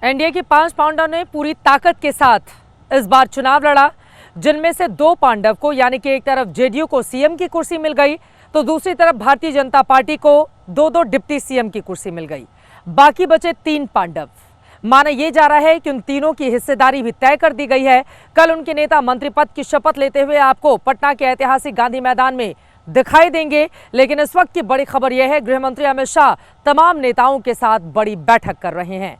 NDA के 5 पांडव ने पूरी ताकत के साथ इस बार चुनाव लड़ा, जिनमें से 2 पांडव को यानी कि एक तरफ जेडीयू को सीएम की कुर्सी मिल गई तो दूसरी तरफ भारतीय जनता पार्टी को 2-2 डिप्टी सीएम की कुर्सी मिल गई। बाकी बचे 3 पांडव। माना यह जा रहा है कि उन तीनों की हिस्सेदारी भी तय कर दी गई है। कल उनके नेता मंत्री पद की शपथ लेते हुए आपको पटना के ऐतिहासिक गांधी मैदान में दिखाई देंगे। लेकिन इस वक्त की बड़ी खबर यह है, गृह मंत्री अमित शाह तमाम नेताओं के साथ बड़ी बैठक कर रहे हैं।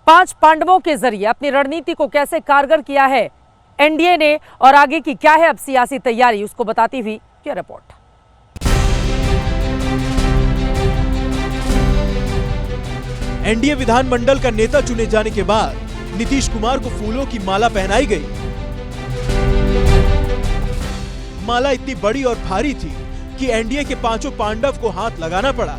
5 पांडवों के जरिए अपनी रणनीति को कैसे कारगर किया है एनडीए ने और आगे की क्या है अब सियासी तैयारी, उसको बताती हुई यह रिपोर्ट। एनडीए विधानमंडल का नेता चुने जाने के बाद नीतीश कुमार को फूलों की माला पहनाई गई। माला इतनी बड़ी और भारी थी कि एनडीए के 5 पांडव को हाथ लगाना पड़ा।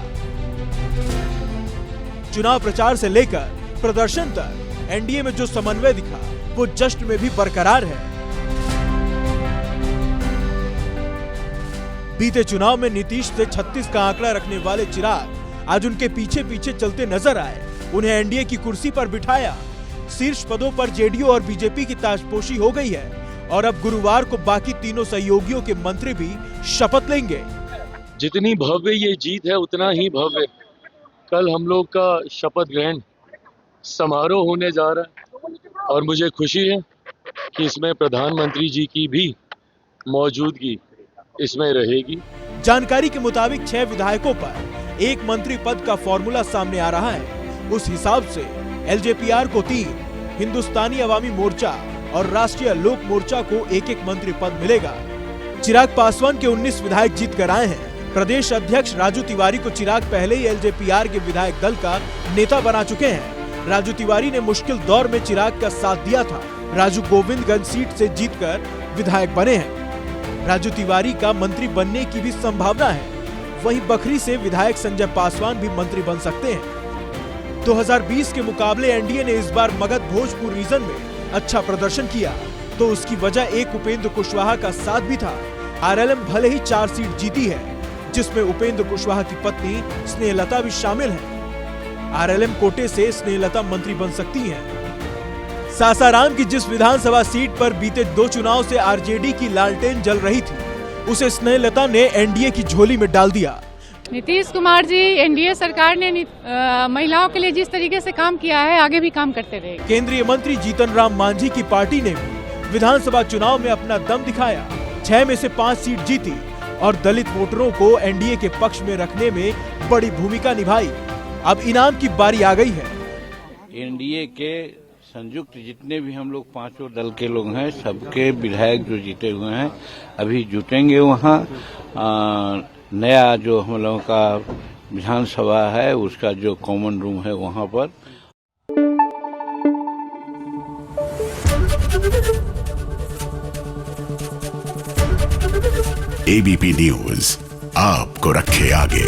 चुनाव प्रचार से लेकर प्रदर्शन तक एनडीए में जो समन्वय दिखा वो जश्न में भी बरकरार है। बीते चुनाव में नीतीश से 36 का आंकड़ा रखने वाले चिराग आज उनके पीछे पीछे चलते नजर आए। उन्हें एनडीए की कुर्सी पर बिठाया। शीर्ष पदों पर जेडीयू और बीजेपी की ताजपोशी हो गई है और अब गुरुवार को बाकी तीनों सहयोगियों के मंत्री भी शपथ लेंगे। जितनी भव्य ये जीत है उतना ही भव्य कल हम लोग का शपथ ग्रहण समारोह होने जा रहा है और मुझे खुशी है कि इसमें प्रधानमंत्री जी की भी मौजूदगी इसमें रहेगी। जानकारी के मुताबिक 6 विधायकों पर एक मंत्री पद का फॉर्मूला सामने आ रहा है। उस हिसाब से एलजेपीआर को 3, हिंदुस्तानी अवामी मोर्चा और राष्ट्रीय लोक मोर्चा को एक मंत्री पद मिलेगा। चिराग पासवान के 19 विधायक जीत कर आए हैं। प्रदेश अध्यक्ष राजू तिवारी को चिराग पहले ही एलजेपीआर के विधायक दल का नेता बना चुके हैं। राजू तिवारी ने मुश्किल दौर में चिराग का साथ दिया था। राजू गोविंदगंज सीट से जीतकर विधायक बने हैं। राजू तिवारी का मंत्री बनने की भी संभावना है। वहीं बखरी से विधायक संजय पासवान भी मंत्री बन सकते हैं। 2020 के मुकाबले एनडीए ने इस बार मगध भोजपुर रीजन में अच्छा प्रदर्शन किया तो उसकी वजह एक उपेंद्र कुशवाहा का साथ भी था। आरएलएम भले ही 4 सीट जीती है, जिसमें उपेंद्र कुशवाहा की पत्नी स्नेहलता भी शामिल है। आरएलएम कोटे से स्नेहलता मंत्री बन सकती हैं। सासाराम की जिस विधानसभा सीट पर बीते 2 चुनाव से आरजेडी की लालटेन जल रही थी, उसे स्नेहलता ने एनडीए की झोली में डाल दिया। नीतीश कुमार जी, एनडीए सरकार ने महिलाओं के लिए जिस तरीके से काम किया है आगे भी काम करते रहे। केंद्रीय मंत्री जीतन राम मांझी की पार्टी ने भी विधानसभा चुनाव में अपना दम दिखाया। 6 में से 5 सीट जीती और दलित वोटरों को एनडीए के पक्ष में रखने में बड़ी भूमिका निभाई। अब इनाम की बारी आ गई है। एनडीए के संयुक्त जितने भी हम लोग 5 दल के लोग हैं, सबके विधायक जो जीते हुए हैं अभी जुटेंगे वहाँ। नया जो हम लोगों का विधानसभा है उसका जो कॉमन रूम है वहाँ पर। एबीपी न्यूज आपको रखे आगे।